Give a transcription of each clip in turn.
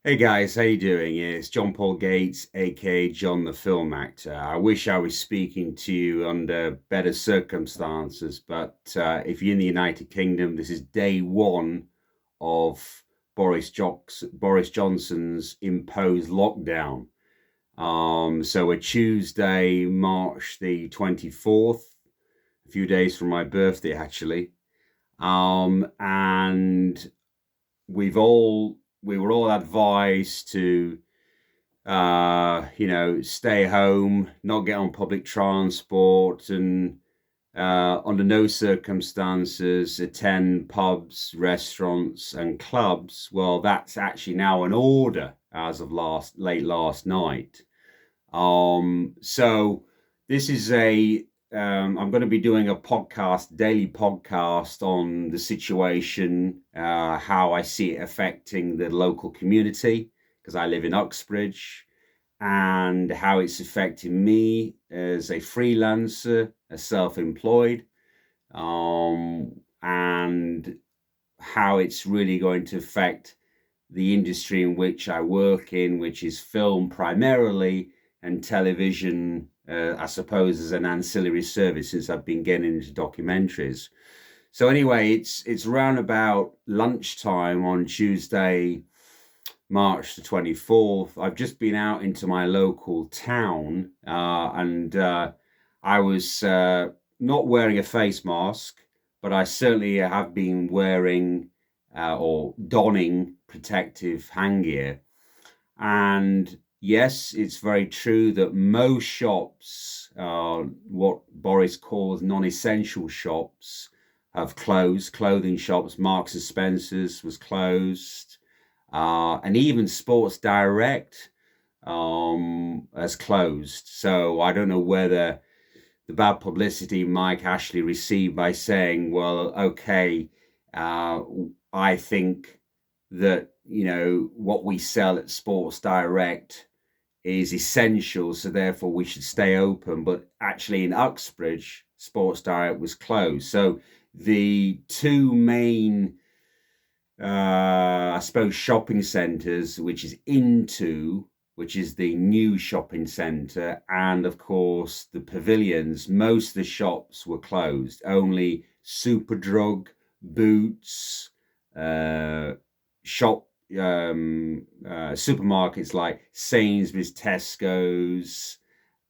Hey guys, how you doing? It's John Paul Gates, aka John the Film Actor. I wish I was speaking to you under better circumstances, but if you're in the United Kingdom, this is day one of Boris Johnson's imposed lockdown. So we're Tuesday, March the 24th, a few days from my birthday, actually. And we were all advised to stay home, not get on public transport, and under no circumstances attend pubs, restaurants, and clubs. Well, that's actually now an order as of late last night. So this is I'm going to be doing a daily podcast on the situation, how I see it affecting the local community, because I live in Uxbridge, and how it's affecting me as a freelancer, a self-employed, and how it's really going to affect the industry in which I work in, which is film primarily and television, I suppose, as an ancillary service since I've been getting into documentaries. So anyway, it's around about lunchtime on Tuesday, March the 24th. I've just been out into my local town, and I was not wearing a face mask, but I certainly have been wearing or donning protective handgear. And yes, it's very true that most shops, what Boris calls non-essential shops, have closed. Clothing shops, Marks and Spencer's was closed, and even Sports Direct has closed. So I don't know whether the bad publicity Mike Ashley received by saying, well, okay, I think that, what we sell at Sports Direct is essential, so therefore we should stay open. But actually in Uxbridge, Sports Direct was closed. So the two main, I suppose, shopping centres, which is the new shopping centre, and of course the pavilions, most of the shops were closed. Only Superdrug, Boots, supermarkets like Sainsbury's, Tesco's,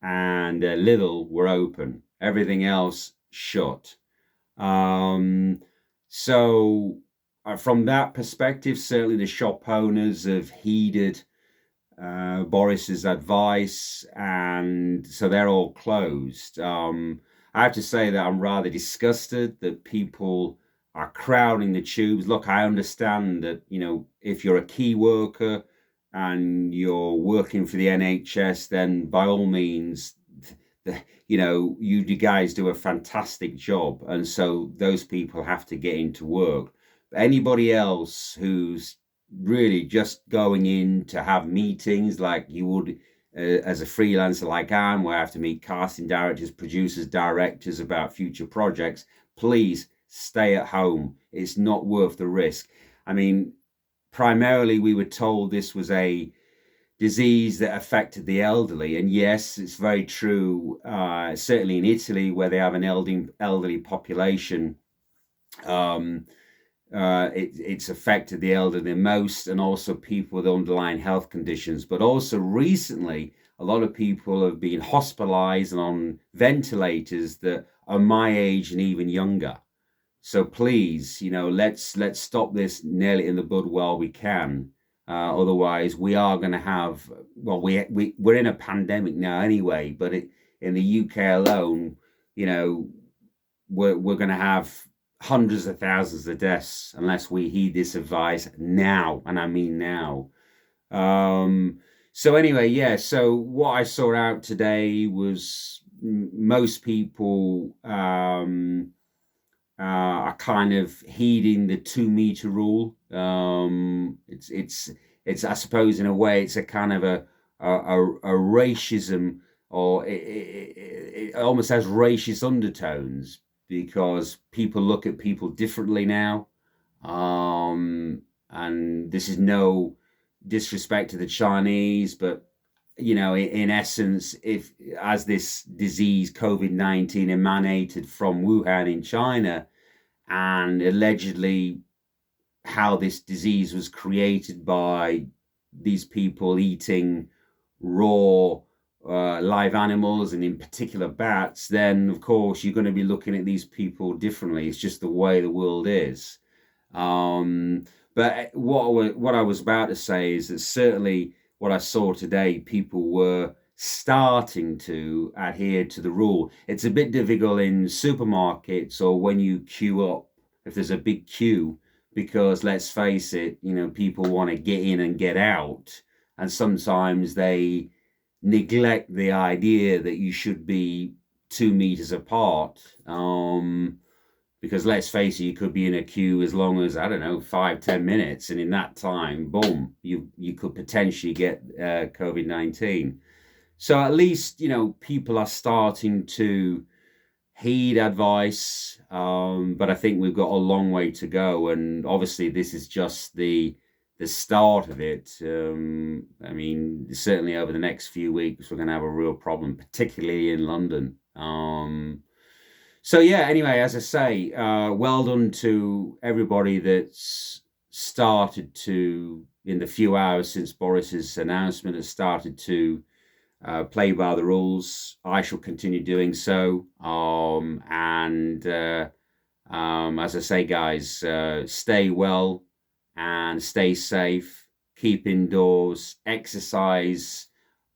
and Lidl were open. Everything else shut. So from that perspective, certainly the shop owners have heeded Boris's advice, and so they're all closed. I have to say that I'm rather disgusted that people are crowding the tubes. Look, I understand that, if you're a key worker and you're working for the NHS, then by all means, you guys do a fantastic job, and so those people have to get into work. But anybody else who's really just going in to have meetings like you would as a freelancer like I am, where I have to meet casting directors, producers, directors about future projects, please stay at home. It's not worth the risk. I mean, primarily we were told this was a disease that affected the elderly, and yes, it's very true. Certainly in Italy, where they have an elderly population, it's affected the elderly most, and also people with underlying health conditions. But also recently, a lot of people have been hospitalized and on ventilators that are my age and even younger. So please, let's stop this nearly in the bud while we can. Otherwise, we are going to have, well, we're in a pandemic now anyway, but in the UK alone, we're going to have hundreds of thousands of deaths unless we heed this advice now, and I mean now. So anyway, yeah. So what I saw out today was most people are kind of heeding the 2 meter rule. It's I suppose in a way it's a kind of a racism, or it almost has racist undertones, because people look at people differently now. And this is no disrespect to the Chinese, but in essence, if as this disease COVID-19 emanated from Wuhan in China, and allegedly how this disease was created by these people eating raw live animals, and in particular bats, then of course you're going to be looking at these people differently. It's just the way the world is. Um, but what I was about to say is that certainly what I saw today, people were starting to adhere to the rule. It's a bit difficult in supermarkets or when you queue up, if there's a big queue, because let's face it, people want to get in and get out. And sometimes they neglect the idea that you should be 2 meters apart. Because let's face it, you could be in a queue as long as, I don't know, 5-10 minutes, and in that time, boom, you could potentially get COVID-19. So at least people are starting to heed advice, but I think we've got a long way to go, and obviously this is just the start of it. I mean, certainly over the next few weeks, we're going to have a real problem, particularly in London. So yeah, anyway, as I say, well done to everybody that's started to, in the few hours since Boris's announcement, has started to play by the rules. I shall continue doing so. As I say, guys, stay well and stay safe. Keep indoors. Exercise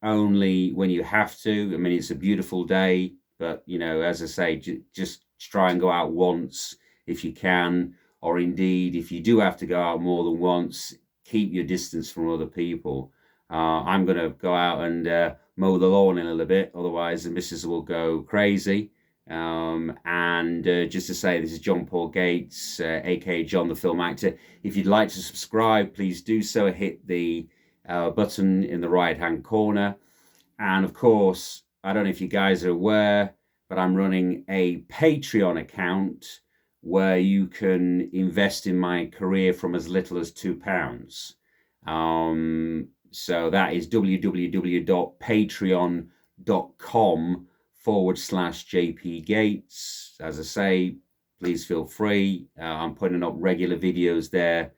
only when you have to. I mean, it's a beautiful day. But, as I say, just try and go out once if you can, or indeed, if you do have to go out more than once, keep your distance from other people. I'm going to go out and mow the lawn in a little bit, otherwise the missus will go crazy. Just to say, this is John Paul Gates, aka John the Film Actor. If you'd like to subscribe, please do so. Hit the button in the right-hand corner. And of course, I don't know if you guys are aware, but I'm running a Patreon account where you can invest in my career from as little as £2. So that is www.patreon.com/JP Gates. As I say, please feel free. I'm putting up regular videos there.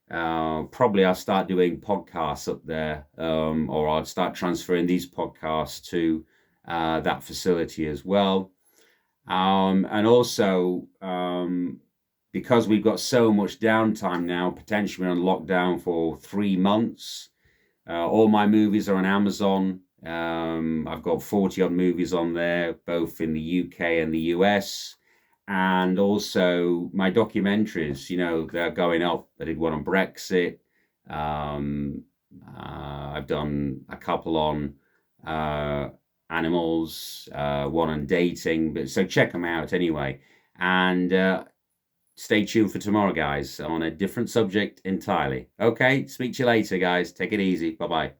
Probably I'll start doing podcasts up there, or I'll start transferring these podcasts to that facility as well. And also, because we've got so much downtime now, potentially on lockdown for 3 months, all my movies are on Amazon. I've got 40 odd movies on there, both in the UK and the US. And also my documentaries, they're going up. I did one on Brexit. I've done a couple on animals, one on dating. But so check them out anyway. And stay tuned for tomorrow, guys, on a different subject entirely. Okay, speak to you later, guys. Take it easy. Bye-bye.